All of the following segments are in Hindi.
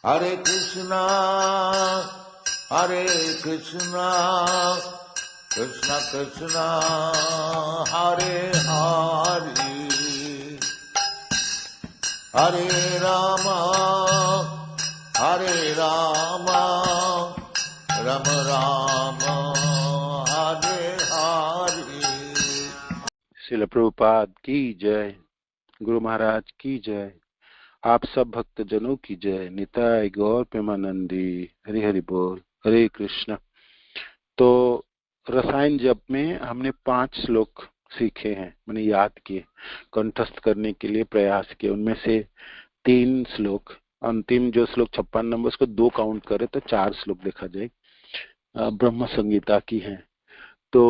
हरे कृष्णा कृष्णा कृष्णा हरे हरे, हरे राम राम राम हरे हरे। श्रील प्रभुपाद की जय, गुरु महाराज की जय, आप सब भक्त जनों की जय। निताय गौर प्रेमानंदी। हरि हरि बोल। हरे कृष्ण। तो रसायन जप में हमने 5 श्लोक सीखे हैं, मैंने याद किए, कंठस्थ करने के लिए प्रयास किए। उनमें से 3 श्लोक, अंतिम जो श्लोक 56 नंबर, उसको 2 काउंट करें तो 4 श्लोक देखा जाए, ब्रह्म संगीता की हैं। तो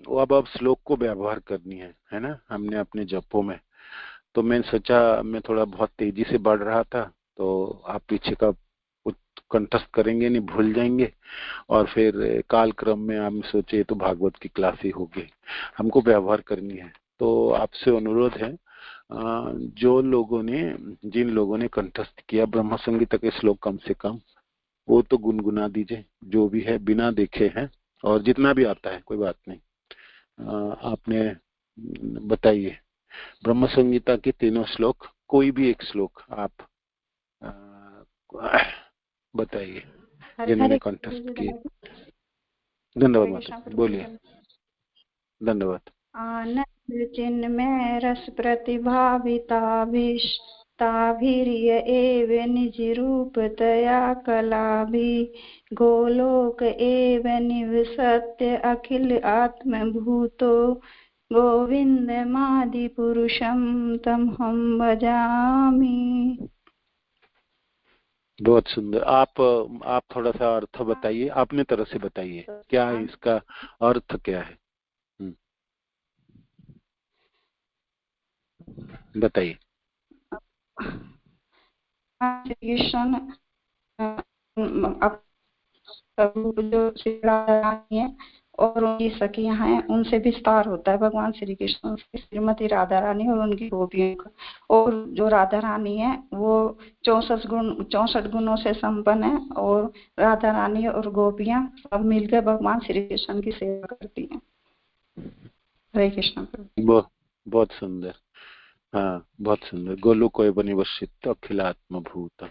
वो अब श्लोक को व्यवहार करनी है ना, हमने अपने जपों में। तो मैंने सोचा, मैं थोड़ा बहुत तेजी से बढ़ रहा था, तो आप पीछे का कंठस्थ करेंगे नहीं, भूल जाएंगे, और फिर काल क्रम में हम सोचे तो भागवत की क्लास ही होगी, हमको व्यवहार करनी है। तो आपसे अनुरोध है, जिन लोगों ने कंठस्थ किया ब्रह्म संगीता के श्लोक कम से कम, वो तो गुनगुना दीजिए, जो भी है बिना देखे हैं, और जितना भी आता है कोई बात नहीं। आपने बताइए ब्रह्म संगीता के 3 श्लोक, कोई भी एक श्लोक आप बताइए जिन्होंने कंठस्थ किए। धन्यवाद माता, बोलिए। धन्यवाद। आनंद चिन्मय रस प्रतिभाविताभिष्टाभिर्य एव निज रूपतया कलाभि गोलोक एव निवसत्य अखिल आत्मभूतो गोविंदमादिपुरुषं तमहं भजामि। बहुत सुंदर। आप थोड़ा सा अर्थ बताइए, अपने तरह से बताइए, क्या है इसका अर्थ, क्या है, बताइए। कृष्ण जो श्री राधा है और उनकी सखियां हैं, उनसे विस्तार होता है भगवान श्री कृष्ण, श्रीमती राधा रानी और उनकी गोपियों का। और जो राधा रानी है वो 64 गुणों से संपन्न है, और राधा रानी और गोपियां सब मिलकर भगवान श्री कृष्ण की सेवा करती हैं। हरे कृष्ण। बहुत सुंदर। हाँ, बहुत सुंदर। गोलोक निवसित अखिलात्म भूत,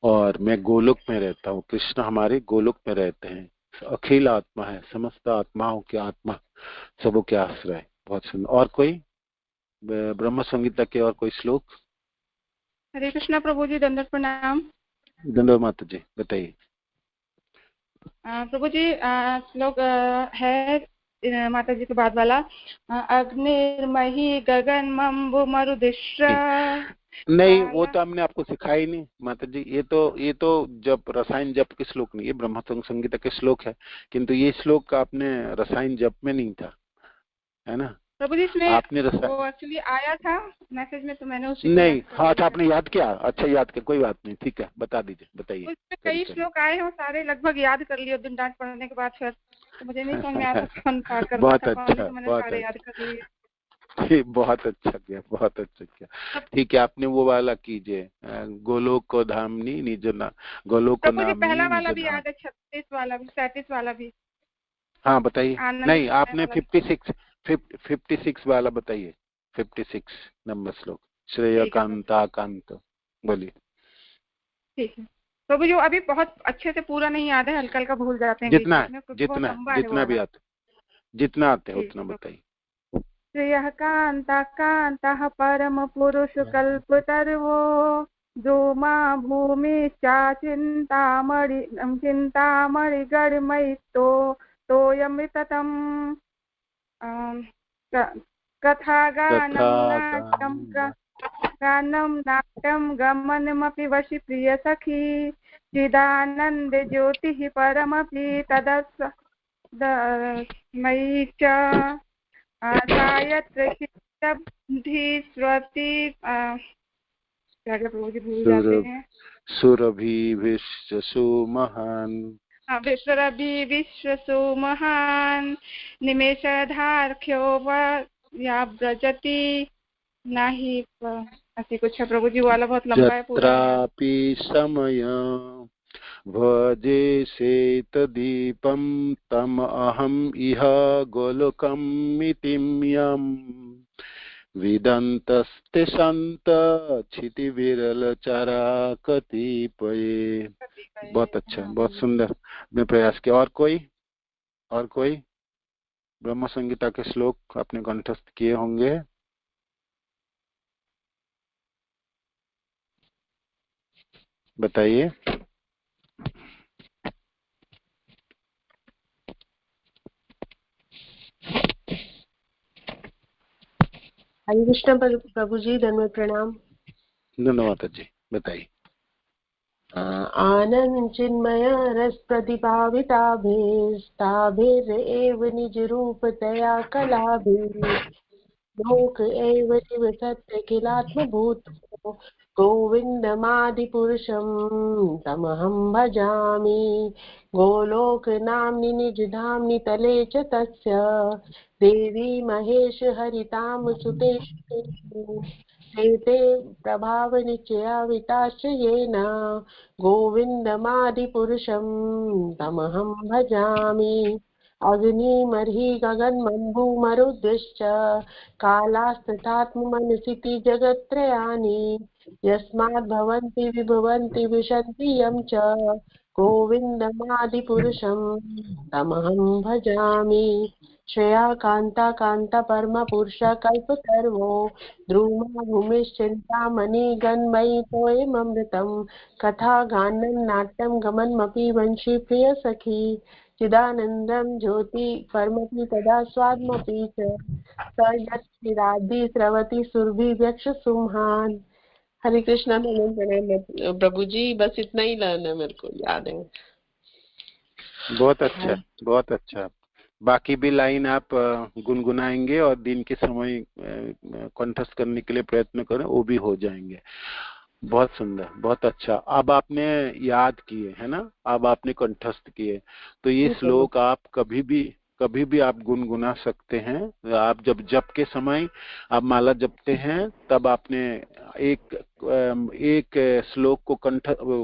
और मैं गोलोक में रहता हूँ, कृष्ण हमारे गोलोक में रहते हैं, अखिल आत्मा है, समस्त आत्माओं की आत्मा, सबों के आश्रय। बहुत सुंदर। और कोई ब्रह्म संगीता के और कोई श्लोक? हरे कृष्णा प्रभु जी, दंडवत प्रणाम। दंडवत माता जी, बताइए। प्रभु जी श्लोक है माता जी के बाद वाला, अग्निर्मही गगन मम्बु मरुदिश्र। नहीं, वो तो हमने आपको सिखाया ही नहीं माता जी। ये तो जब रसायन जप के श्लोक नहीं, ये ब्रह्म संगीता के श्लोक है, किंतु ये श्लोक आपने रसायन जप में नहीं था, है ना प्रभु जी? इसमें आपने वो एक्चुअली आया था मैसेज में, तो मैंने उसी नहीं। हाँ, अच्छा, आपने याद किया, अच्छा याद किया, कोई बात नहीं, ठीक है, बता दीजिए, बताइए। उसमें कई श्लोक आए हैं, वो सारे लगभग याद कर लिए दिन डांट पढ़ने के बाद, फिर तो मुझे नहीं समझ में आया था कौन सा करना बहुत था, अच्छा, तो मैंने सारे याद कर लिए। बहुत अच्छा किया, बहुत अच्छा किया। ठीक है, आपने वो वाला कीजिए, गोलोक को धामनी निज ना, गोलोक को नामनी। पहला वाला भी याद है, 36 वाला भी, 37 वाला भी। हाँ बताइए। नहीं, आपने 56 वाला बताइए, 56 नंबर श्लोक, श्रेय कांता कांत, बोलिए। ठीक है प्रभु जी, अभी बहुत अच्छे से पूरा नहीं याद है, हल्का हल्का भूल जाते हैं। जितना भी आता, जितना आते हैं उतना बताइए। श्रेयः कांता कांतः परम पुरुष कल्पतरुवो धूमा भूमिश्चा चिंतामणि गणमयितो तोयमृततम गानं नाट्यं गमनमपि वशि प्रिय सखी चिदानंद ज्योतिः परमपि तदस्मयि च आसायत्र चित्तबुद्धि सुरभिविश्वसु महान्, विश्वसु महान् निमेषधार्ख्यो व्याव्रजति नहि ऐसी कुछ है प्रभु जी, वो वाला बहुत लंबा है पूरा। यत्रापि समय भजे शेतदीपं तम अहम इह गोलोकं मितिम्यम् विदन्तस्ते संत क्षिति विरल चरा कतिपये। बहुत अच्छा, बहुत सुंदर आपने प्रयास किया। और कोई ब्रह्म संगीता के श्लोक आपने कंठस्थ किए होंगे? बताइए। हरे कृष्ण प्रभु जी, धन्यवाद, प्रणाम। धन्यवाद जी, बताइए। आनंद चिन्मय रस प्रतिभाविताभिस्ताभिरेव निज रूपतया कलाभिः लोक एव सत्य किलात्मभूतो गोविन्दमादिपुरुषं तमहं भजामि। गोलोकनाम्नि निजधाम्नि तले च तस्य देवी महेश हरितां सुतेषु ते प्रभावनिचयाविताश्च येन गोविन्दमादिपुरुषं तमहं भजामि। अग्निमर्हि गगनमम्बुमरुद्यश्च कालास्तथात्ममनसिति जगत्त्रयानि यस्मात् भवन्ति विभवन्ति विशन्ति यं च गोविन्दमादिपुरुषं तमहं भजामि। श्रेया कान्ता कान्ता परमपुरुष कल्पतर्वो द्रुमा भूमिश्चिन्तामणि गन्मयि तोयममृतं कथा गानं नाट्यं गमनमपि वंशी प्रिय सखी चिदानन्दं ज्योति परमपि तदा स्वादमपि च स यत्सिरादि स्रवति सुरभि व्यक्ष सुमहान। हरे कृष्णा। प्रभु जी, बस इतना ही लाना मेरे को याद है। बहुत अच्छा, बहुत अच्छा। बाकी भी लाइन आप गुनगुनाएंगे और दिन के समय कंठस्थ करने के लिए प्रयत्न करें, वो भी हो जाएंगे। बहुत सुंदर, बहुत अच्छा। अब आपने याद किए है ना, अब आपने कंठस्थ किए, तो ये श्लोक आप कभी भी आप गुनगुना सकते हैं। आप जब जप के समय आप माला जपते हैं तब आपने एक श्लोक को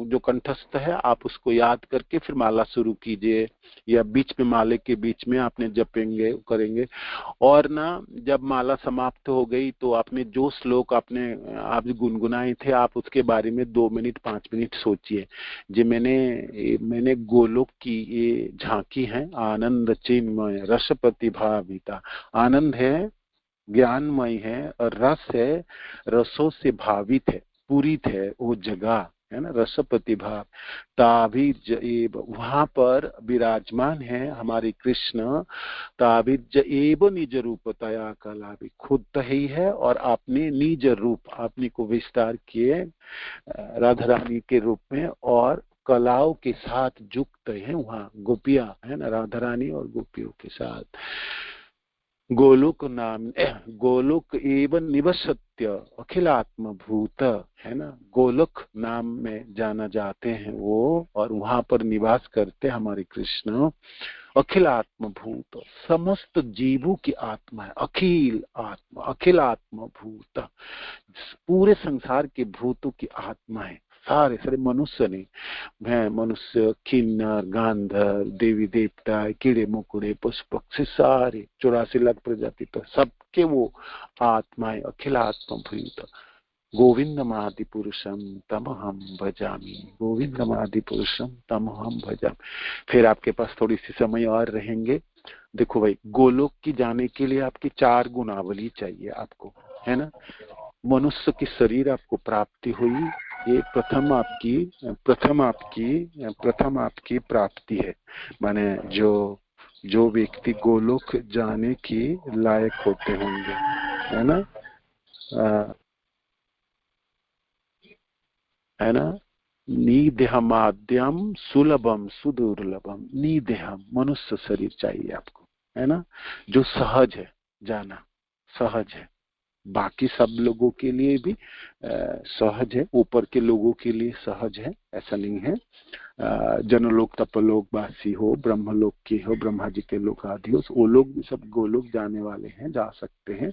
जो कंठस्थ है आप उसको याद करके फिर माला शुरू कीजिए, या बीच में माले के बीच में आपने जपेंगे करेंगे। और ना जब माला समाप्त हो गई तो आपने जो श्लोक आप गुनगुनाए थे आप उसके बारे में 2 मिनट 5 मिनट सोचिए। जो मैंने गोलोक की ये झांकी है, आनंद चिन्मय रस प्रतिभाविता। आनंद है, ज्ञानमय है, और रस है, रसों से भावित है, पूरित है वो जगह है ना, रस प्रतिभा। ताभी वहां पर विराजमान है हमारे कृष्ण। ताभिज एव निज रूपतया कला भी खुद ही है, और आपने निज रूप आपने को विस्तार किए राधा रानी के रूप में, और कलाओं के साथ युक्त है वहाँ गोपियां है ना, राधा रानी और गोपियों के साथ। गोलोक नाम गोलोक एवं निवसत्य अखिलात्म भूत है ना, गोलोक नाम में जाना जाते हैं वो, और वहां पर निवास करते हमारे कृष्ण। अखिल आत्म भूत, समस्त जीवों की आत्मा है, अखिल आत्म भूत, पूरे संसार के भूतों की आत्मा है। सारे मनुष्य नहीं, मनुष्य, किन्नर, गांधर, देवी देवता, कीड़े मकोड़े, पशु पक्षी, सारे 84 लाख प्रजाति तो सबके वो आत्मा है, अखिल आत्म भूत। गोविंदमादि पुरुषम तमहम भजामि, गोविंदमादि पुरुषम तमहम भजामि। फिर आपके पास थोड़ी सी समय और रहेंगे। देखो भाई, गोलोक की जाने के लिए आपकी 4 गुणावली चाहिए आपको, है ना। मनुष्य की शरीर आपको प्राप्ति हुई, ये प्रथम आपकी प्राप्ति है। माने जो व्यक्ति गोलोक जाने की लायक होते होंगे, है ना, है ना। निदेहमाद्यम सुलभम सुदुर्लभम, निदेहम मनुष्य शरीर चाहिए आपको, है ना, जो सहज है, जाना सहज है। बाकी सब लोगों के लिए भी सहज है, ऊपर के लोगों के लिए सहज है, ऐसा नहीं है। जनलोक तपलोक वासी हो, ब्रह्मलोक के हो, ब्रह्मा जी के लोक आदि हो, वो लोग भी सब गोलोक जाने वाले हैं, जा सकते हैं,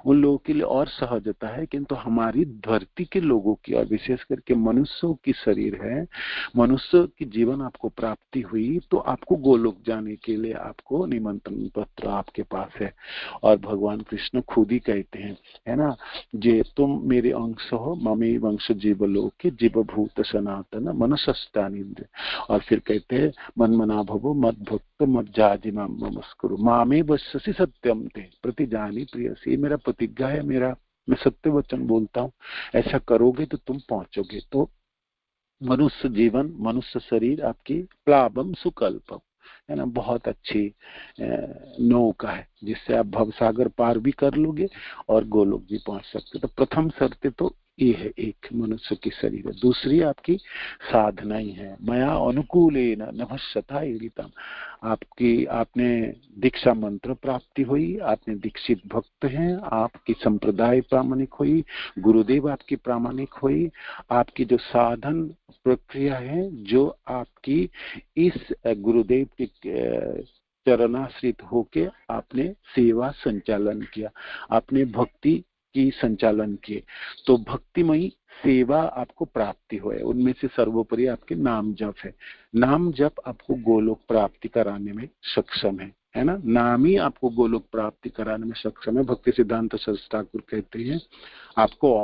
उन लोगों के लिए और सहजता है। किंतु हमारी धरती के लोगों की और विशेष करके मनुष्यों की शरीर है, मनुष्य की जीवन आपको प्राप्ति हुई तो आपको गोलोक जाने के लिए आपको निमंत्रण पत्र आपके पास है। और भगवान कृष्ण खुद ही कहते हैं, है ना, जे तुम मेरे अंश हो, ममे वंश जीवलोके जीवभूत सनातन मनसस्तानिंद्र। और फिर कहते हैं मन मना भवो मद भक्त मद जाति नमस्कुरु मामे वश्यसि सत्यम ते प्रतिजानी प्रियसी। मेरा प्रतिज्ञा है, मैं सत्य वचन बोलता हूँ, ऐसा करोगे तो तुम पहुंचोगे। तो मनुष्य जीवन, मनुष्य शरीर आपकी प्लावम सुकल्पम, है ना, बहुत अच्छी नौका है जिससे आप भवसागर पार भी कर लोगे और गोलोक भी पहुंच सकते। तो प्रथम शर्त तो ये है, एक मनुष्य की शरीर है। दूसरी आपकी साधना ही है, मया अनुकूलेन नभस्यता ईरितम। आपने दीक्षा मंत्र प्राप्ति हुई, आपने दीक्षित भक्त हैं, आपकी संप्रदाय प्रामाणिक हुई, गुरुदेव आपकी प्रामाणिक हुई, आपकी जो साधन प्रक्रिया है, जो आपकी इस गुरुदेव के चरणाश्रित होके आपने सेवा संचालन किया, आपने भक्ति की संचालन किए, तो भक्तिमयी सेवा आपको प्राप्ति हो। उनमें से सर्वोपरि आपके नाम जप है। नाम जप आपको गोलोक प्राप्ति कराने में सक्षम है ना, नाम ही आपको गोलोक प्राप्ति कराने में सक्षम है। भक्ति सिद्धांत सरस्वती ठाकुर कहते हैं आपको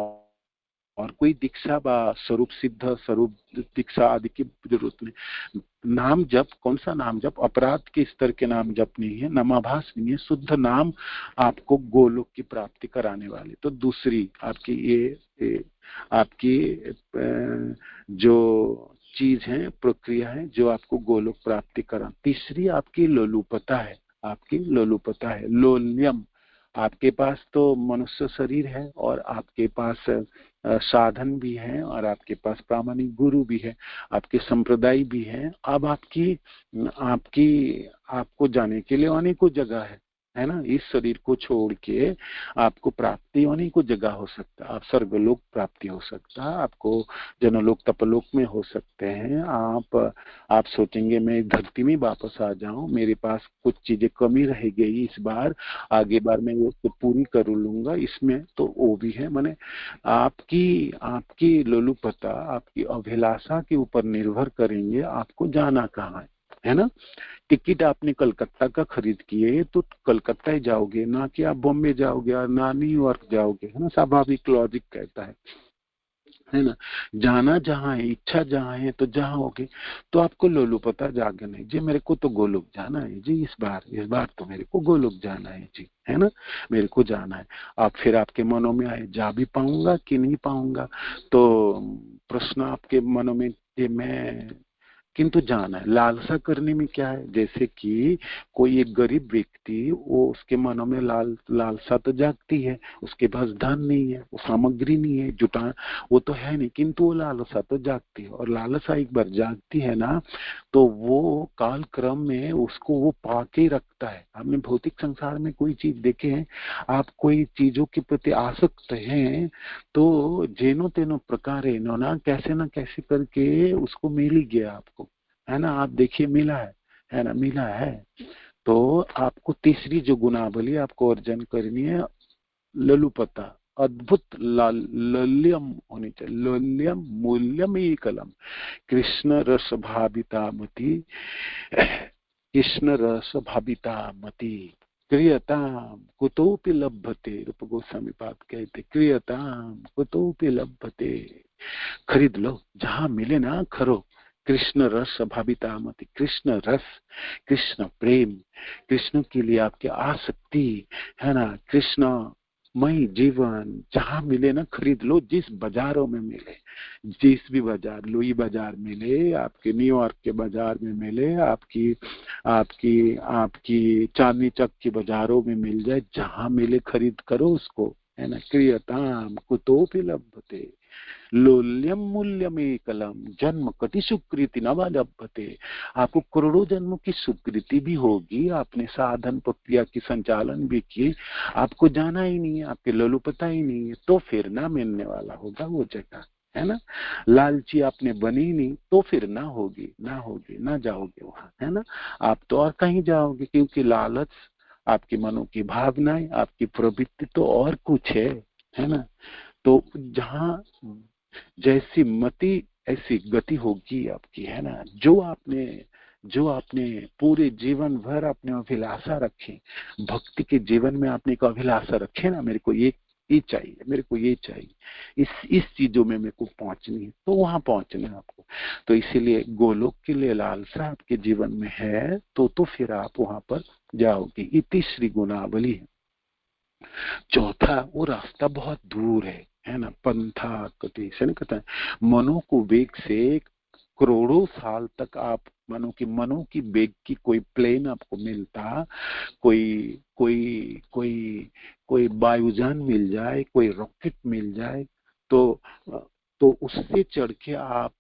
और कोई दीक्षा व स्वरूप सिद्ध स्वरूप दीक्षा आदि की जरूरत नहीं। नाम जप, कौन सा नाम जप? अपराध के स्तर के नाम जप नहीं है, नामाभास नहीं है, शुद्ध नाम आपको गोलोक की प्राप्ति कराने वाले। तो दूसरी आपकी ये आपकी जो चीज है, प्रक्रिया है जो आपको गोलोक प्राप्ति करा। तीसरी आपकी लोलुपता है, आपकी लोलुपता है, लोल्यम। आपके पास तो मनुष्य शरीर है और आपके पास साधन भी है और आपके पास प्रामाणिक गुरु भी है, आपके संप्रदाय भी है। अब आपको जाने के लिए अनेकों जगह है ना। इस शरीर को छोड़ के आपको प्राप्ति अनेकों जगह हो सकता है। आप स्वर्गलोक प्राप्ति हो सकता है, आपको जनलोक तपलोक में हो सकते हैं। आप सोचेंगे मैं धरती में वापस आ जाऊं, मेरे पास कुछ चीजें कमी रह गई, इस बार आगे बार मैं उसको पूरी कर लूंगा, इसमें तो वो भी है। माने आपकी लोलुपता, आपकी अभिलाषा के ऊपर निर्भर करेंगे आपको जाना कहाँ है ना। टिकट आपने कलकत्ता का खरीद किए तो कलकत्ता ही जाओगे, ना कि आप बॉम्बे जाओगे और ना न्यूयॉर्क जाओगे, है ना। स्वाभाविक लॉजिक कहता है ना। जाना जहाँ है, इच्छा जहाँ है तो जहाँ होगी। तो आपको लोलुपता जागे नहीं जी, मेरे को तो गोलोक जाना है जी, इस बार तो मेरे को गोलोक जाना है जी, है ना, मेरे को जाना है। अब फिर आपके मनों में आए, जा भी पाऊंगा कि नहीं पाऊंगा, तो प्रश्न आपके मनों में ये मैं किंतु जाना है। लालसा करने में क्या है, जैसे कि कोई एक गरीब व्यक्ति, वो उसके मनों में लालसा तो जागती है, उसके पास धन नहीं है, वो सामग्री नहीं है, जुटा वो तो है नहीं, किंतु वो लालसा तो जागती है। और लालसा एक बार जागती है ना, तो वो काल क्रम में उसको वो पाके रखता है। आपने भौतिक संसार में कोई चीज देखे हैं, आप कोई चीजों के प्रति आसक्त हैं तो जेनो तेनो प्रकार ना कैसे करके उसको मिल ही गया आपको, है ना। आप देखिए मिला है ना, मिला है। तो आपको तीसरी जो गुणावली आपको अर्जन करनी है, ललुपता, अद्भुत लल्यम होनी चाहिए। लल्यम मूल्यम ही कलम, कृष्ण रस भाविता मति, कृष्ण रस भाविता मति क्रियताम कुतोपि लभ्यते। रूप गोस्वामी पाद कहते क्रियताम कुतोपि लभ्यते, खरीद लो जहां मिले ना, खरो। कृष्ण रस भाविता मति, कृष्ण रस, कृष्ण प्रेम, कृष्ण के लिए आपकी आसक्ति, है ना, कृष्ण मई जीवन जहां मिले ना खरीद लो। जिस बाजारों में मिले, जिस भी बाजार, लुई बाजार मिले, आपके न्यूयॉर्क के बाजार में मिले, आपकी आपकी आपकी चांदनी चौक की बाजारों में मिल जाए, जहां मिले खरीद करो उसको, है ना। क्रियताम कुतोपि लभ्यते, लोल्यम मूल्यम एकलम जन्म कति सुकृति नवालभ्यते। आपको करोड़ों जन्मों की सुकृति भी होगी, आपने साधन प्रक्रिया की संचालन भी किए, आपको जाना ही नहीं है, आपके लोलुपता ही नहीं है, तो फिर ना मिलने वाला होगा वो जगह, है ना। लालची आपने बनी नहीं तो फिर ना होगी, ना जाओगे वहां, है ना। आप तो और कहीं जाओगे, क्योंकि लालच आपकी मनो की भावनाएं, आपकी प्रवृत्ति तो और कुछ है ना। तो जहां जैसी मति ऐसी गति होगी आपकी, है ना। जो आपने पूरे जीवन भर अपने अभिलाषा रखी, भक्ति के जीवन में आपने एक अभिलाषा रखे ना, मेरे को ये चाहिए, मेरे को ये चाहिए, इस चीजों में मेरे को पहुंचनी है, तो वहां पहुंचना है आपको। तो इसीलिए गोलोक के लिए लालसा आपके जीवन में है तो फिर आप वहां पर जाओगे। इति श्री गुणावली है। चौथा, वो रास्ता बहुत दूर है ना। पंथा कति से नहीं कहता है, मनो को वेग से करोड़ों साल तक आप मनो की वेग की कोई प्लेन आपको मिलता, कोई कोई कोई कोई वायुयान मिल जाए, कोई रॉकेट मिल जाए, तो उससे चढ़ के आप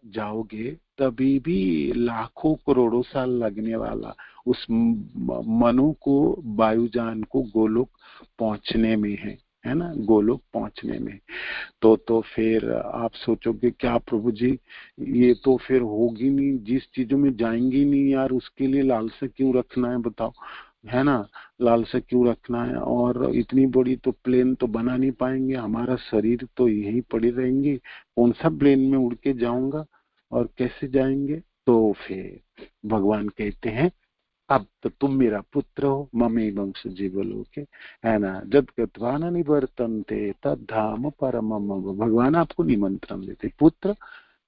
जाओगे, तभी भी लाखों करोड़ों साल लगने वाला उस मनो को, वायुयान को गोलोक पहुंचने में है ना, गोलोक पहुंचने में। तो फिर आप सोचोगे क्या प्रभु जी, ये तो फिर होगी नहीं, जिस चीजों में जाएंगी नहीं यार, उसके लिए लालसा क्यों रखना है, बताओ, है ना। लालसा क्यों रखना है, और इतनी बड़ी तो प्लेन तो बना नहीं पाएंगे, हमारा शरीर तो यहीं पड़ी रहेंगे, कौन सा प्लेन में उड़ के जाऊंगा और कैसे जाएंगे। तो फिर भगवान कहते हैं, अब तो तुम मेरा पुत्र हो, ममे वंश जीवलोके, है ना। जद गत्वा न निवर्तन्ते तद धाम परम मम। भगवान आपको निमंत्रण देते, पुत्र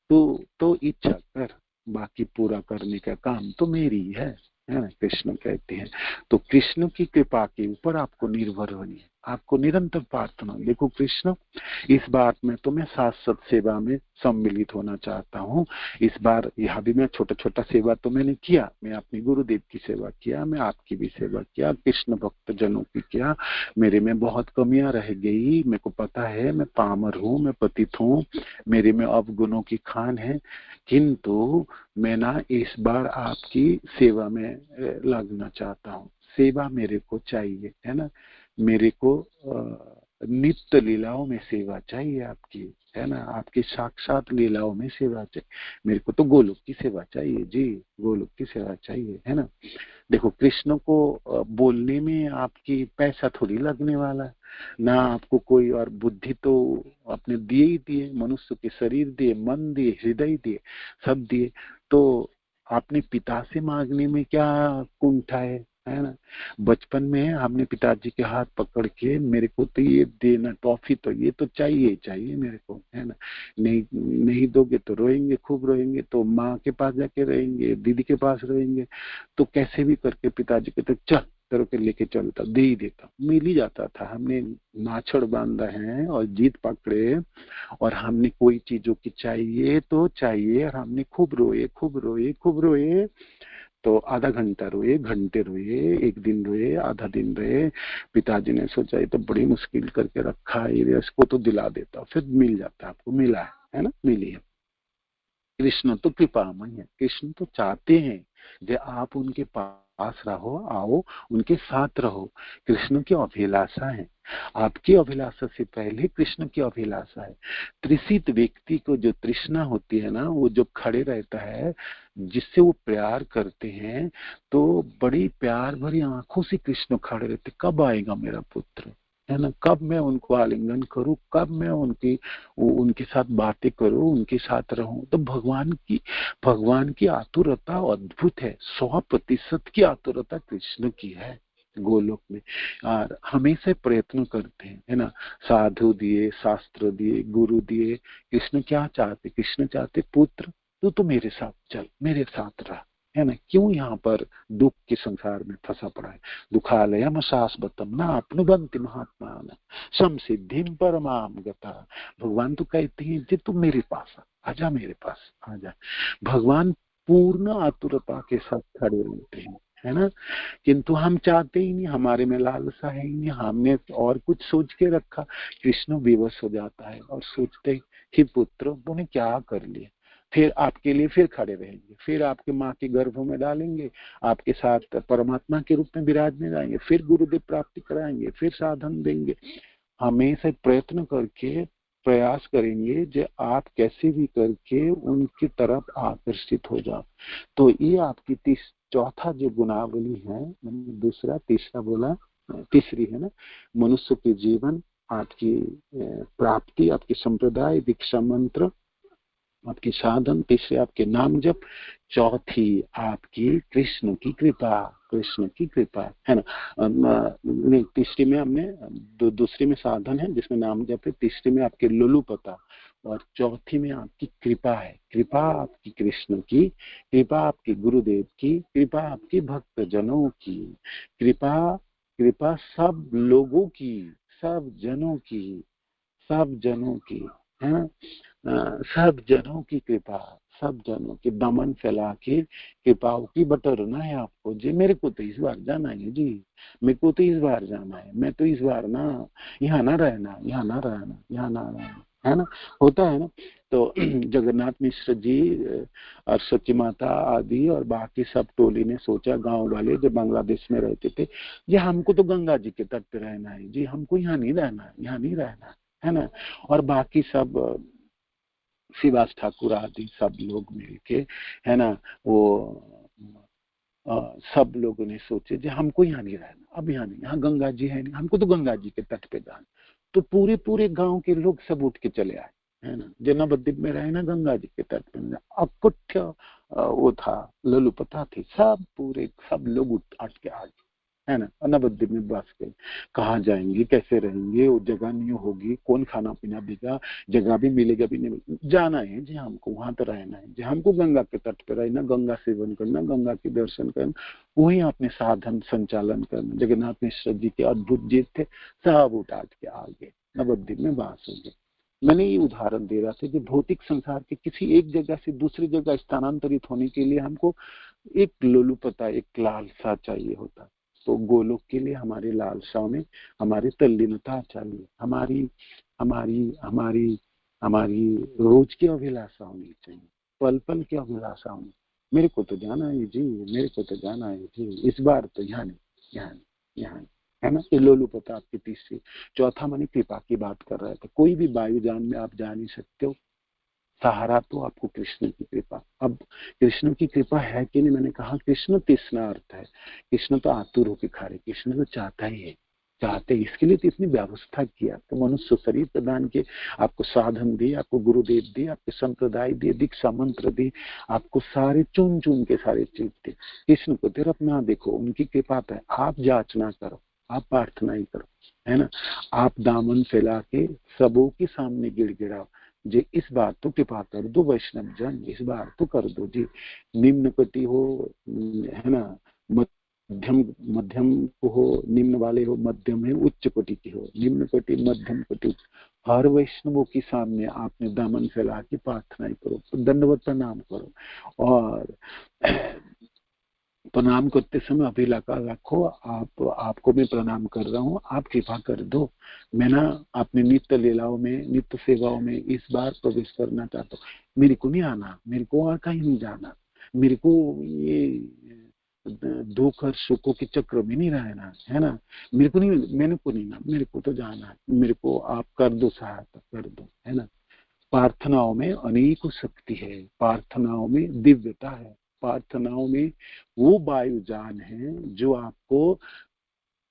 तो इच्छा कर, बाकी पूरा करने का काम तो मेरी है ना, कृष्ण कहते हैं। तो कृष्ण की कृपा के ऊपर आपको निर्भर होनी है, आपको निरंतर प्रार्थना। देखो कृष्ण, इस बार में तो मैं शाश्वत सेवा में सम्मिलित होना चाहता हूँ। इस बार यहाँ भी मैं छोटा छोटा सेवा तो मैंने किया, मैं अपने गुरुदेव की सेवा किया, मैं आपकी भी सेवा किया, कृष्ण भक्त जनों की किया। मेरे में बहुत कमियां रह गई, मेरे को पता है, मैं पामर हूँ, मैं पतित हूँ, मेरे में अवगुणों की खान है, किंतु मैं ना इस बार आपकी सेवा में लगना चाहता हूँ। सेवा मेरे को चाहिए, है ना। मेरे को नित्य लीलाओं में सेवा चाहिए आपकी, है ना। आपकी साक्षात लीलाओं में सेवा चाहिए, मेरे को तो गोलोक की सेवा चाहिए जी, गोलोक की सेवा चाहिए, है ना। देखो कृष्ण को बोलने में आपकी पैसा थोड़ी लगने वाला है ना, आपको कोई और बुद्धि तो आपने दिए ही दिए, मनुष्य के शरीर दिए, मन दिए, हृदय दिए, सब दिए, तो आपने पिता से मांगने में क्या कुंठा है ना। बचपन में हमने पिताजी के हाथ पकड़ के, मेरे को तो ये देना, टॉफी तो ये तो चाहिए ही चाहिए मेरे को, है ना। नहीं दोगे तो रोएंगे, खूब रोएंगे, तो माँ के पास जाके रहेंगे, दीदी के पास रहेंगे, तो कैसे भी करके पिताजी कहते चल तेरे के लेके चलता, दे ही देता, मिल ही जाता था। हमने नाछड़ बांधा है और जीत पकड़े, और हमने कोई चीजों की चाहिए तो चाहिए, और हमने खूब रोए, तो आधा घंटा रोए, घंटे रोए, एक दिन रोए, आधा दिन रोए। पिताजी ने सोचा ये तो बड़ी मुश्किल करके रखा है, इसको तो दिला देता, फिर मिल जाता, आपको मिला है ना, मिली है। कृष्ण तो कृपामय है, कृष्ण तो चाहते हैं कि आप उनके पास रहो, आओ उनके साथ रहो। कृष्ण की अभिलाषा है, आपकी अभिलाषा से पहले कृष्ण की अभिलाषा है। तृषित व्यक्ति को जो तृष्णा होती है ना, वो जो खड़े रहता है, जिससे वो प्यार करते हैं, तो बड़ी प्यार भरी आंखों से कृष्ण खड़े रहते, कब आएगा मेरा पुत्र, है ना, कब मैं उनको आलिंगन करूं, कब मैं उनके साथ बातें करूं, उनके साथ रहूं। तो भगवान की आतुरता अद्भुत है, 100% की आतुरता कृष्ण की है गोलोक में, और हमेशा प्रयत्न करते हैं, है ना। साधु दिए, शास्त्र दिए, गुरु दिए। कृष्ण क्या चाहते, कृष्ण चाहते पुत्र तू तो मेरे साथ चल, मेरे साथ रह, है ना। क्यों यहाँ पर दुख के संसार में फंसा पड़ा है। दुखालयम शाश्वतम ना अपनुबंति महात्मा समसिद्धिम परमाम गता। भगवान तो कहते हैं जी तू मेरे पास आजा, मेरे पास आजा। भगवान पूर्ण आतुरता के साथ खड़े रहते हैं, है ना। किंतु हम चाहते ही नहीं, हमारे में लालसा है ही नहीं, हमने और कुछ सोच के रखा। कृष्ण विवश हो जाता है और सोचते ही पुत्र तूने क्या कर लिया, फिर आपके लिए फिर खड़े रहेंगे, फिर आपके माँ के गर्भ में डालेंगे, आपके साथ परमात्मा के रूप में विराजने जाएंगे, फिर गुरुदेव प्राप्ति कराएंगे, फिर साधन देंगे। हमेशा प्रयत्न करके प्रयास करेंगे जो आप कैसे भी करके उनकी तरफ आकर्षित हो जाओ। तो ये आपकी चौथा जो गुणावली है, मैंने दूसरा तीसरा बोला, तीसरी है ना, मनुष्य के जीवन, आपकी प्राप्ति, आपकी संप्रदाय, दीक्षा मंत्र, आपकी साधन, तीसरे आपके नाम जप, चौथी आपकी कृष्ण की कृपा, कृष्ण की कृपा, है ना। नहीं, तीसरी में हमने दूसरी में साधन है जिसमें नाम जप है, तीसरी में आपके लोलुपता, और चौथी में आपकी कृपा है। कृपा आपकी कृष्ण की, कृपा आपके गुरुदेव की, कृपा आपकी भक्त जनों की, कृपा कृपा सब लोगों की, सब जनों की, सब जनों की, है ना। सब जनों की कृपा, सब जनों की दमन फैला के कृपाओं की बटोरना है आपको जी। मेरे को तो इस बार जाना है जी, मेरे को तो इस बार जाना है, मैं तो इस बार ना यहाँ ना रहना, यहाँ ना रहना, यहाँ ना रहना, है ना, होता है ना। तो जगन्नाथ मिश्र जी और सची माता आदि और बाकी सब टोली ने सोचा, गांव वाले जो बांग्लादेश में रहते थे, ये हमको तो गंगा जी के तट पे रहना है जी, हमको यहाँ नहीं रहना है, यहाँ नहीं रहना है ना। और बाकी सब शिवास ठाकुर आदि सब लोग मिलके, है ना, वो सब लोगों ने सोचे जो हमको यहाँ नहीं रहना, अब यहाँ नहीं, यहाँ गंगा जी है नहीं, हमको तो गंगा जी के तट पे जाना। तो पूरे पूरे गांव के लोग सब उठ के चले आए, है ना, जो नवद्वीप में रहे ना गंगा जी के तट पे, अकुठ्य वो था, ललुपता थी, सब पूरे सब लोग उठ के आ गए, है ना। नवद्वीप में बस गए, कहाँ जाएंगे, कैसे रहेंगे, वो जगह नहीं होगी, कौन खाना पीना देगा, जगह भी मिलेगा भी नहीं, जाना है जी हमको, वहां तो रहना है जी, हमको गंगा के तट पे रहना, गंगा सेवन करना, गंगा के दर्शन करना, वही अपने साधन संचालन करना। जगन्नाथ मिश्र जी के अद्भुत जीत थे, सब उठा के आ गए, नवद्वीप में वास हो गए। मैंने ये उदाहरण दे रहा था कि भौतिक संसार के किसी एक जगह से दूसरी जगह स्थानांतरित होने के लिए हमको एक लोलुपता, एक लालसा चाहिए होता। तो गोलोक के लिए हमारी लालसाओं में हमारी तल्लीनता चाहिए, हमारी हमारी हमारी हमारी रोज की अभिलाषा होनी चाहिए, पल पल की अभिलाषा होनी। मेरे को तो जाना है जी, मेरे को तो जाना है जी, इस बार तो यहाँ नहीं, यहाँ नहीं, यहाँ नहीं, है ना। ये लोलुपता आपकी तीसरी। चौथा मानी कृपा की बात कर रहे थे, कोई भी वायुयान में आप जा नहीं सकते हो, सहारा तो आपको कृष्ण की कृपा। अब कृष्ण की कृपा है कि नहीं, मैंने कहा कृष्ण तीसरा अर्थ है, कृष्ण तो आतुर होकर खड़े, कृष्ण तो चाहता ही है, चाहते इसके लिए तो इतनी व्यवस्था किया, तो मनुष्य शरीर प्रदान किए, आपको साधन दिए, आपको गुरुदेव दिए, आपके संप्रदाय दिए, दीक्षा मंत्र दिए, आपको सारे चुन चुन के सारे चीज दिए। कृष्ण को तरफ ना देखो, उनकी कृपा है, आप याचना करो, आप प्रार्थना ही करो, है ना। आप दामन फैला के सबों के सामने गिड़गिड़ाओ जी, इस बार तो कृपा कर दो वैष्णव जन, इस बार तो कर दो जी। निम्न कोटि हो, है ना, मध्यम मध्यम हो, निम्न वाले हो, मध्यम है, उच्च कोटि की हो, निम्न कोटि, मध्यम कोटि, हर वैष्णवों के सामने आपने दामन फैला के प्रार्थना करो, दंडवत प्रणाम करो, और प्रणाम करते समय अभिलाषा रखो, आपको मैं प्रणाम कर रहा हूँ, आप कृपा कर दो, मैं ना अपने नित्य लीलाओं में, नित्य सेवाओं में इस बार प्रवेश करना चाहता हूँ, मेरे को नहीं आना, मेरे को और कहीं नहीं जाना, मेरे को ये दुख और सुखों के चक्र में नहीं रहना, है ना, मेरे को नहीं, मैंने को नहीं ना, मेरे को तो जाना है, मेरे को आप कर दो, सहायता कर दो, है ना। प्रार्थनाओं में अनेक शक्ति है, प्रार्थनाओं में दिव्यता है, प्रार्थनाओं में वो वायुयान है जो आपको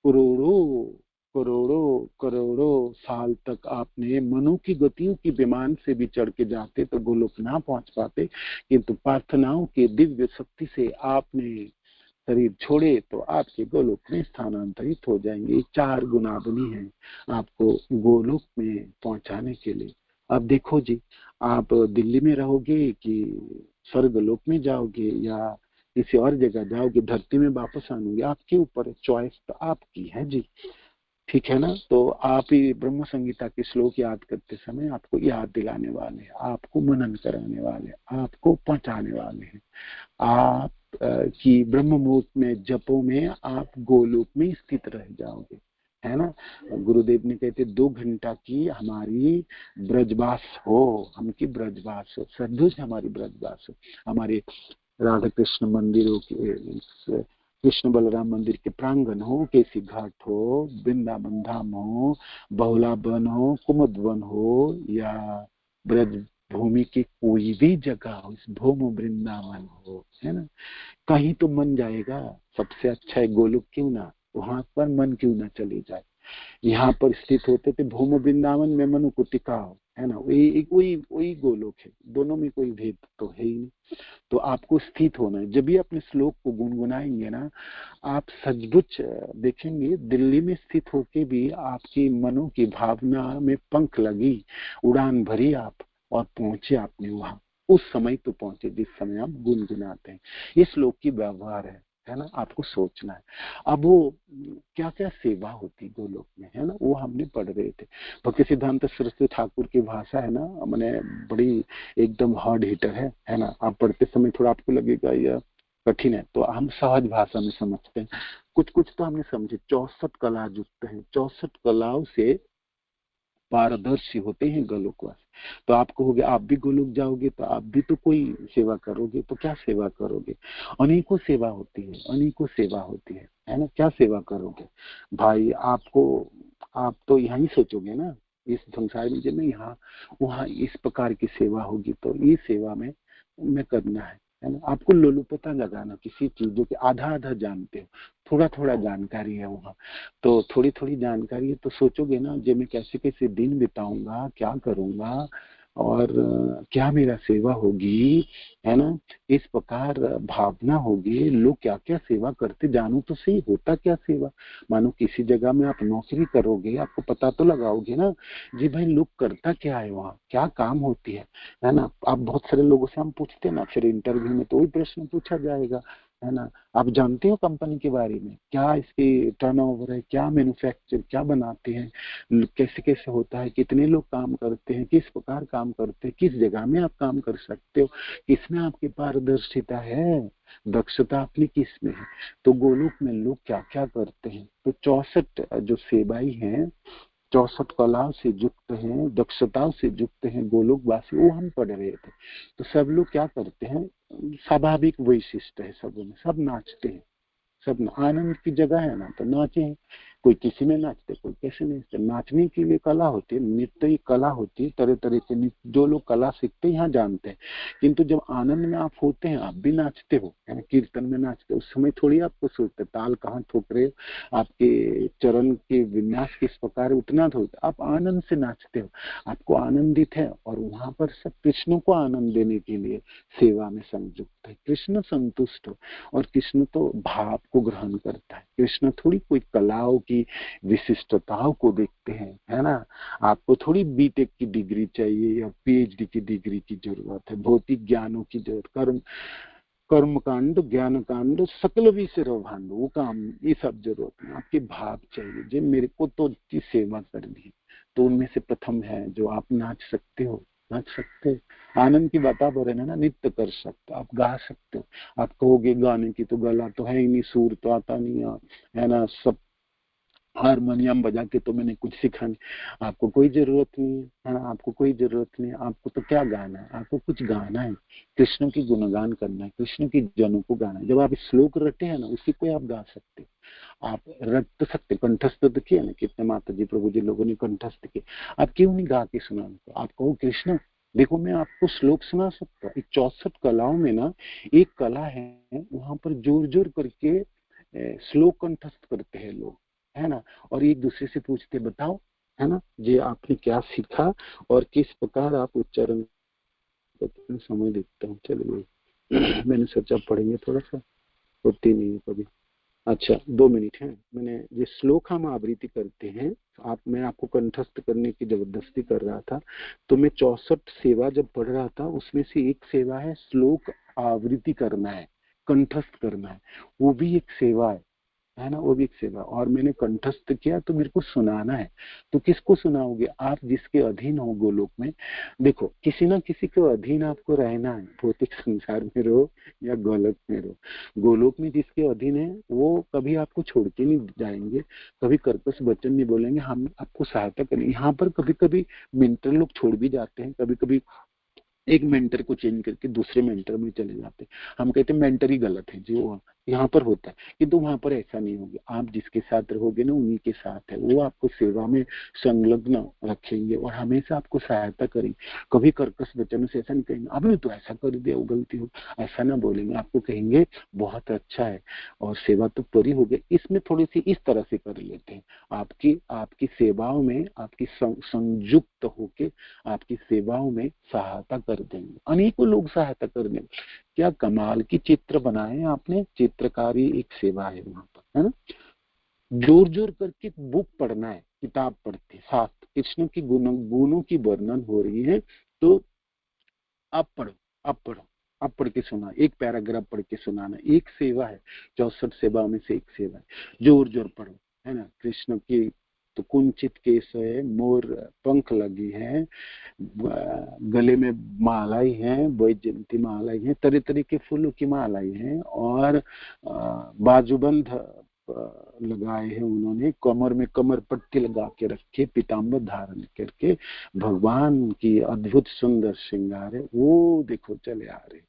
करोड़ों करोड़ों करोड़ों साल तक आपने मनु की गतियों की विमान से भी चढ़ के जाते तो गोलोक ना पहुंच पाते, किंतु प्रार्थनाओं के दिव्य शक्ति से आपने शरीर छोड़े तो आपके गोलोक में स्थानांतरित हो जाएंगे। 4 गुणावली हैं आपको गोलोक में पहुंचाने के लिए। अब देखो जी, आप दिल्ली में रहोगे कि स्वर्गलोक में जाओगे या किसी और जगह जाओगे, धरती में वापस आनोगे, आपके ऊपर चॉइस तो आपकी है जी, ठीक है ना। तो आप ही ब्रह्म संगीता के श्लोक याद करते समय आपको याद दिलाने वाले हैं, आपको मनन कराने वाले हैं, आपको पहुंचाने वाले हैं। आप कि ब्रह्म मुहूर्त में जपों में आप गोलोक में स्थित रह जाओगे, है ना। गुरुदेव ने कहते 2 घंटा की हमारी ब्रजवास हो, हमकी ब्रजवास हो, सदुज हमारी ब्रजवास हो, हमारे राधा कृष्ण मंदिरों के, कृष्ण बलराम मंदिर के प्रांगण हो, केसी घाट हो, वृंदावन धाम हो, बहुला वन हो, कुमुद वन हो, या ब्रज भूमि की कोई भी जगह हो, इस भूम वृंदावन हो, है ना, कहीं तो मन जाएगा। सबसे अच्छा है गोलोक क्यों ना, वहां पर मन क्यों ना चले जाए। यहाँ पर स्थित होते थे भूम वृंदावन में मनु को टिकाओ, है ना, वही गोलोक है, दोनों में कोई भेद तो है ही नहीं। तो आपको स्थित होना है। जब भी अपने श्लोक को गुनगुनाएंगे ना, आप सचमुच देखेंगे दिल्ली में स्थित होके भी आपकी मनो की भावना में पंख लगी, उड़ान भरी आप, और पहुंचे आपने वहां, उस समय तो पहुंचे जिस समय आप गुनगुनाते हैं। ये श्लोक की व्यवहार है ना, आपको सोचना है। अब वो क्या क्या सेवा होती गोलोक में, है ना, वो हमने पढ़ रहे थे। भक्ति सिद्धांत सरस्वती ठाकुर की भाषा है ना, मैंने बड़ी एकदम हार्ड हिटर है ना। आप पढ़ते समय थोड़ा आपको लगेगा यह कठिन है, तो हम सहज भाषा में समझते हैं। कुछ कुछ तो हमने समझे। 64 कला युक्त है, 64 कलाओं से पारदर्शी होते हैं गोलोकवासी। तो आप कहोगे आप भी गोलोक जाओगे तो आप भी तो कोई सेवा करोगे, तो क्या सेवा करोगे। अनेकों सेवा होती है, अनेकों सेवा होती है ना। क्या सेवा करोगे भाई, आप तो यही सोचोगे ना, इस संसार में जब मैं यहाँ वहाँ इस प्रकार की सेवा होगी तो ये सेवा में करना है ना। आपको लोलुपता लगाना किसी चीजों के, आधा आधा जानते हो, थोड़ा थोड़ा जानकारी है वहाँ, तो थोड़ी थोड़ी जानकारी है, तो सोचोगे ना जे मैं कैसे कैसे दिन बिताऊंगा, क्या करूंगा, और क्या मेरा सेवा होगी, है ना। इस प्रकार भावना होगी। लोग क्या क्या सेवा करते, जानो तो सही होता क्या सेवा। मानो किसी जगह में आप नौकरी करोगे, आपको पता तो लगाओगे ना जी भाई लोग करता क्या है, वहाँ क्या काम होती है ना। आप बहुत सारे लोगों से हम पूछते हैं ना, फिर इंटरव्यू में तो वही प्रश्न पूछा जाएगा, है ना। आप जानते हो कंपनी के बारे में, क्या इसकी टर्नओवर है, क्या मैन्युफैक्चर, क्या बनाते हैं, कैसे कैसे होता है, कितने लोग काम करते हैं, किस प्रकार काम करते हैं, किस जगह में आप काम कर सकते हो, किसमें आपकी पारदर्शिता है, दक्षता अपनी किस में है। तो गोलोक में लोग क्या क्या करते हैं। तो 64 जो सेवाई हैं, 64 कलाओं से युक्त हैं, दक्षताओं से युक्त हैं गोलोकवासी, वो हम पढ़ रहे थे। तो सब लोग क्या करते हैं, स्वाभाविक वैशिष्ट है सब में, सब नाचते हैं, सब आनंद की जगह है ना, तो नाचे। कोई किसी में नाचते, कोई कैसे नाचते। नाचने के लिए कला होती है, नृत्य की कला होती है, तरह तरह के नृत्य जो लोग कला सीखते हैं यहाँ जानते हैं। किंतु जब आनंद में आप होते हैं, आप भी नाचते हो, कीर्तन में नाचते हो, उस समय थोड़ी आपको सोचते ताल कहाँ ठोक रहे हो, आपके चरण के विन्यास किस प्रकार, उतना तो आप आनंद से नाचते हो, आपको आनंदित है। और वहां पर सब कृष्ण को आनंद देने के लिए सेवा में संयुक्त है। कृष्ण संतुष्ट हो, और कृष्ण तो भाव को ग्रहण करता है। कृष्ण थोड़ी कोई कलाओं की विशिष्टताओं को देखते हैं, है ना। आपको थोड़ी बीटेक की डिग्री चाहिए या पीएचडी की डिग्री की जरूरत है, भौतिक ज्ञानों की जरूरत, कर्म कांड, ज्ञान कांड, सकल विषय भांड, वो काम, ये सब जरूरत नहीं। आपके भाव चाहिए, जो मेरे को तो की सेवा करनी है। तो उनमें से प्रथम है जो आप नाच सकते हो, नाच सकते हो, आनंद की वातावरण है ना, नृत्य कर सकते हो, आप गा सकते हो। आप कहोगे गाने की तो गला तो है ही नहीं, सुर तो आता नहीं है ना, सब हारमोनियम बजा के तो मैंने कुछ सीखा नहीं। आपको कोई जरूरत नहीं है ना, आपको कोई जरूरत नहीं है। आपको तो क्या गाना है, आपको कुछ गाना है, कृष्ण की गुणगान करना है, कृष्ण की जनों को गाना है। जब आप श्लोक रटे हैं ना, उसी को आप गा सकते हो, आप रट तो सकते। कंठस्थ तो किया ना, कितने माता जी प्रभु जी लोगों ने कंठस्थ किए, आप क्यों नहीं गा के सुना उनको। आप कहो कृष्ण देखो मैं आपको श्लोक सुना सकता हूँ। 64 कलाओं में ना एक कला है, वहां पर जोर जोर करके श्लोक कंठस्थ करते हैं लोग, है ना। और एक दूसरे से पूछते बताओ, है ना, ये आपने क्या सीखा और किस प्रकार आप उच्चारण करते हैं। समय देखता हूँ, चलिए मैंने सोचा पढ़ेंगे थोड़ा सा, होती नहीं है कभी। अच्छा 2 मिनट है। मैंने ये श्लोक हम आवृत्ति करते हैं, मैं आपको कंठस्थ करने की जबरदस्ती कर रहा था। तो मैं 64 सेवा जब पढ़ रहा था, उसमें से एक सेवा है श्लोक आवृत्ति करना है, कंठस्थ करना है, वो भी एक सेवा है है ना, वो भी एक सेवा। और मैंने कंठस्थ किया तो मेरे को सुनाना है, तो किसको सुनाओगे? आप जिसके अधीन हो गोलोक में। देखो, किसी ना किसी के अधीन आपको रहना है, भौतिक संसार में रहो या गोलोक में रहो। गोलोक में जिसके अधीन है वो कभी आपको छोड़ के नहीं जाएंगे, कभी कर्कश वचन नहीं बोलेंगे, हम आपको सहायता करेंगे। यहाँ पर कभी कभी मेंटर लोग छोड़ भी जाते हैं, कभी कभी एक मेंटर को चेंज करके दूसरे मेंटर में चले जाते हैं। हम कहते हैं मेंटर ही गलत है, जो यहाँ पर होता है, किंतु वहां पर ऐसा नहीं होगा। आप जिसके साथ रहोगे ना, उन्हीं के साथ है, वो आपको सेवा में संलग्न रखेंगे और हमेशा आपको सहायता करेंगे। कभी कर्कश वचनों से ऐसा नहीं कहेंगे, अभी तो ऐसा कर दिया, वो गलती हो, ऐसा ना बोलेंगे। आपको कहेंगे बहुत अच्छा है और सेवा तो पूरी हो गई। इसमें थोड़ी सी इस तरह से कर लेते हैं, आपकी सेवाओं में, आपकी संयुक्त होके आपकी सेवाओं में सहायता कर देंगे। अनेकों लोग सहायता कर देंगे। क्या कमाल की चित्र बनाए आपने, चित्रकारी एक सेवा है वहां पर, है ना। जोर जोर करके बुक पढ़ना है, किताब पढ़ते शास्त्र कृष्ण की गुणों की वर्णन हो रही है, तो आप पढ़ो, आप पढ़ो, आप पढ़ के सुना, एक पैराग्राफ पढ़ के सुनाना, एक सेवा है, 64 सेवा में से एक सेवा है। जोर जोर पढ़ो, है ना। कृष्ण की तो कुंचित केस है, मोर पंख लगी है, गले में मालाई है, वैजयंती मालाई है, तरह तरह के फूलों की मालाई है, और बाजूबंद लगाए हैं उन्होंने, कमर में कमर पट्टी लगा के रखे, पीताम्बर धारण करके भगवान की अद्भुत सुंदर श्रृंगार है, वो देखो चले आ रहे।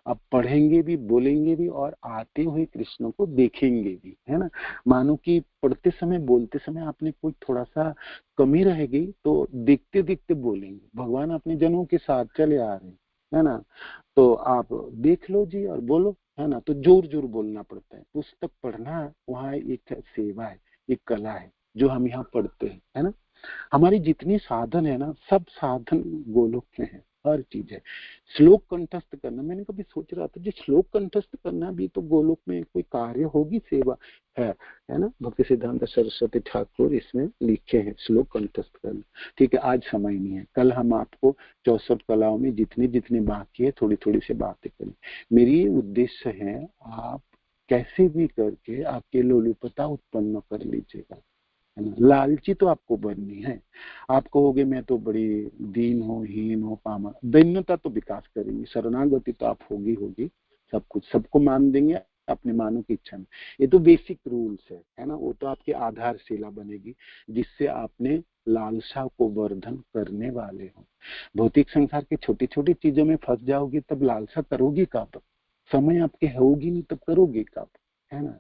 अब पढ़ेंगे भी, बोलेंगे भी, और आते हुए कृष्ण को देखेंगे भी, है ना। मानो कि पढ़ते समय, बोलते समय आपने कोई थोड़ा सा कमी रह गई तो देखते देखते बोलेंगे, भगवान अपने जनों के साथ चले आ रहे हैं, है ना। तो आप देख लो जी और बोलो, है ना। तो जोर जोर बोलना पड़ता है। पुस्तक पढ़ना वहाँ एक सेवा है, एक कला है जो हम यहाँ पढ़ते हैं, है ना। हमारी जितनी साधन है ना, सब साधन गोलोक में है, हर चीज है। श्लोक कंठस्थ करना, मैंने कभी सोच रहा था, जो श्लोक कंठस्थ करना भी तो गोलोक में कोई कार्य होगी, सेवा है ना। भक्ति सिद्धांत सरस्वती ठाकुर इसमें लिखे हैं, श्लोक कंठस्थ करना। ठीक है, आज समय नहीं है, कल हम आपको 64 कलाओं में जितनी जितनी बाकी है थोड़ी थोड़ी से बातें करें। मेरी उद्देश्य है, आप कैसे भी करके आपके लोलुपता उत्पन्न कर लीजिएगा, है ना। लालची तो आपको बननी है। आप कहोगे मैं तो बड़ी दीन हो, हीन हो, पामा, दैन्यता तो विकास करेंगे, शरणागति तो आप होगी, सब कुछ सबको मान देंगे अपने मानो की इच्छा में। ये तो बेसिक रूल्स है ना। वो तो आपकी आधारशिला बनेगी जिससे आपने लालसा को वर्धन करने वाले हो। भौतिक संसार की छोटी छोटी चीजों में फंस जाओगी तब लालसा करोगी कब? समय आपके होगी नहीं तब करोगे कब, है ना।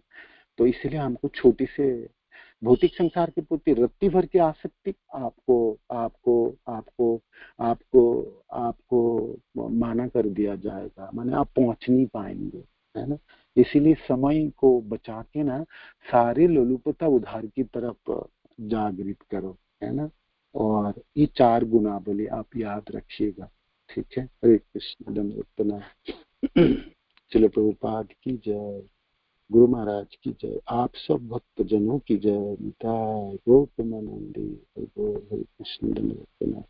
तो इसलिए हमको छोटी से भौतिक संसार के प्रति रत्ती भर की आसक्ति आपको आपको आपको आपको आपको माना कर दिया जाएगा, माने आप पहुंच नहीं पाएंगे, है ना। इसीलिए समय को बचा के ना सारे लोलुपता उधार की तरफ जागृत करो, है ना। और ये 4 गुणावली आप याद रखिएगा, ठीक है। हरे कृष्ण, दंडवत प्रणाम। चलो, प्रभुपाद की जय, गुरु महाराज की जय, आप सब भक्त जनों की जय। निताय गौर प्रेमानंदी। हरि कृष्ण, दंडवत प्रणाम।